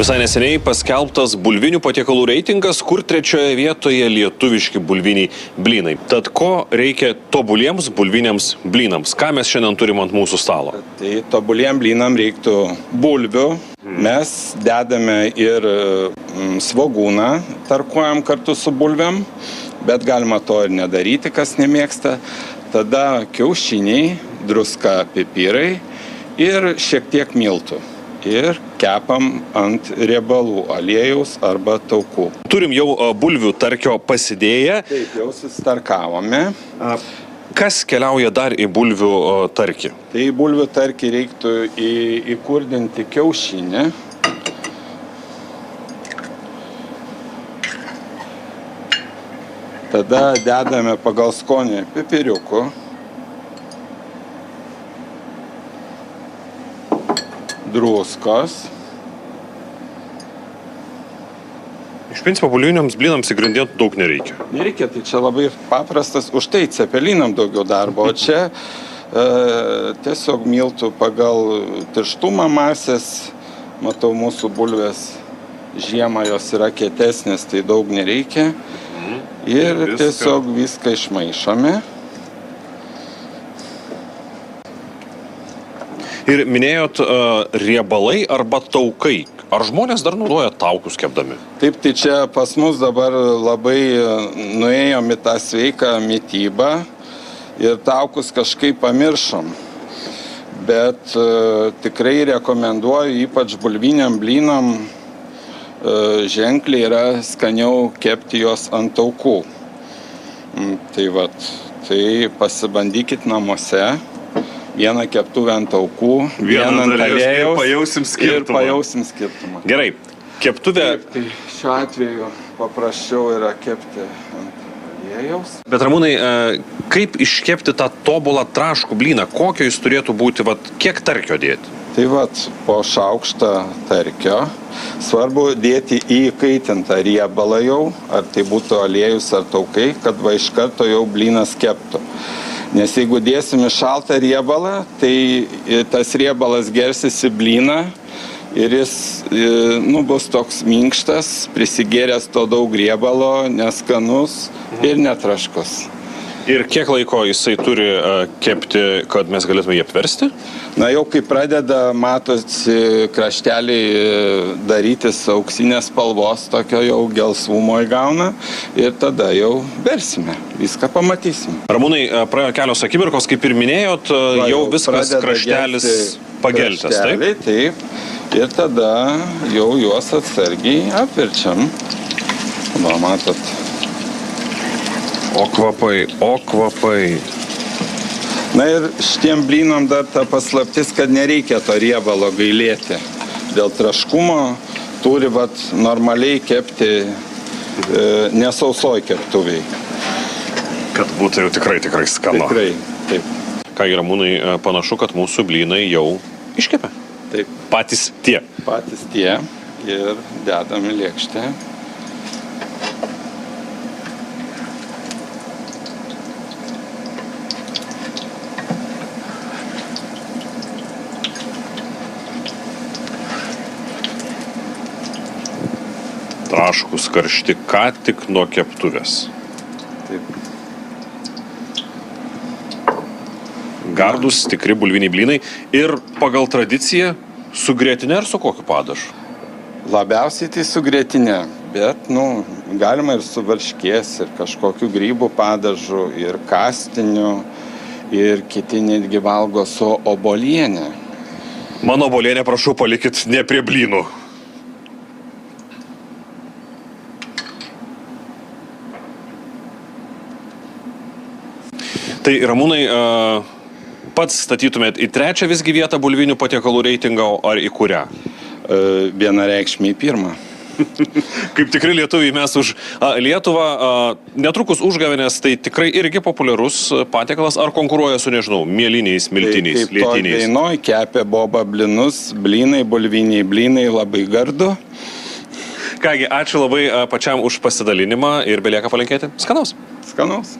Visai neseniai paskelbtas bulvinių patiekalų reitingas, kur 3 vietoje lietuviški bulviniai blynai. Tad ko reikia tobuliems bulviniams blynams? Ką mes šiandien turim ant mūsų stalo? Tai tobuliem blynam reiktų bulvių. Mes dedame ir svogūną, tarkuojam kartu su bulviam, bet galima to ir nedaryti, kas nemėgsta. Tada kiaušiniai, druska, pipirai ir šiek tiek miltų. Ir kepam ant riebalų, aliejaus arba taukų. Turim jau bulvių tarkio pasidėję. Taip, jau sustarkavome. Kas keliauja dar į bulvių tarkį? Tai į bulvių tarkį reiktų įkurdinti kiaušinį. Tada dedame pagal skonį pipiriukų. Druskos. Iš principo bulviniams blynams įgrindinti daug nereikia. Nereikia, tai čia labai paprastas, už tai cepelinam daugiau darbo, o čia tiesiog miltų pagal tirštumą masės. Matau, mūsų bulvės žiemą jos yra kietesnės, tai daug nereikia. Ir tiesiog viską išmaišome. Ir minėjot riebalai arba taukai. Ar žmonės dar naudoja taukus kepdami? Taip, tai čia pas mus dabar labai nuėjom į tą sveiką mitybą ir taukus kažkaip pamiršom. Bet tikrai rekomenduoju, ypač bulviniam blynam, ženkliai yra skaniau kepti juos ant taukų. Tai pasibandykit namuose. Vieną keptuvę ant taukų, vieną ant aliejaus ir pajausim skirtumą. Gerai, keptuvė... Taip, tai šiuo atveju paprasčiau yra kepti ant aliejaus. Bet Ramūnai, kaip iškepti tą tobulą traškų blyną? Kokio jis turėtų būti, kiek tarkio dėti? Tai po šaukštą tarkio svarbu dėti į įkaitintą riebalą jau, ar tai būtų aliejus ar taukai, kad iš karto jau blynas keptų. Nes jeigu dėsim į šaltą riebalą, tai tas riebalas gersis į blyną ir jis bus toks minkštas, prisigėręs to daug riebalo, neskanus ir netraškus. Ir kiek laiko jisai turi kepti, kad mes galėtume jį apversti? Na jau kai pradeda, matosi, krašteliai darytis auksinės spalvos, tokio jau gelsvumo įgauna ir tada jau versime, viską pamatysim. Ramūnai, praėjo kelios akimirkos, kaip ir minėjot, jau viskas kraštelis pageltęs, taip? Taip, ir tada jau juos atsargiai apverčiam. Va, matot. O kvapai. Na ir šitiem blynam dar ta paslaptis, kad nereikia to riebalo gailėti. Dėl traškumo turi normaliai kepti nesausoj keptuviai. Kad būtų jau tikrai skanu. Tikrai, taip. Kągi, Ramūnai, panašu, kad mūsų blynai jau iškepė. Taip. Patys tie. Patys tie ir dedam į lėkštę. Traškus karšti ką tik nuo keptuvės. Taip. Gardus, tikri bulviniai blynai. Ir pagal tradiciją su grietinė ar su kokiu padažu? Labiausiai tai su grietinė, bet, galima ir su varškės, ir kažkokiu grybų padažu, ir kastiniu, ir kiti netgi valgo su obuoliene. Mano obuolienę, prašau, palikit ne prie blynų. Tai, Ramūnai, pats statytumėt į 3 visgi vietą bulvinių patiekalų reitingą, ar į kurią? Vienareikšmiai 1. Kaip tikri lietuviai mes už Lietuvą, netrukus užgavėnės, tai tikrai irgi populiarus patiekalas, ar konkuruoja su, nežinau, mieliniais, miltiniais, lietiniais? Kaip toj dainoj kepė boba blinus, blynai, bulviniai blynai, labai gardu. Kągi, ačiū labai pačiam už pasidalinimą ir belieka palinkėti skanaus. Skanaus.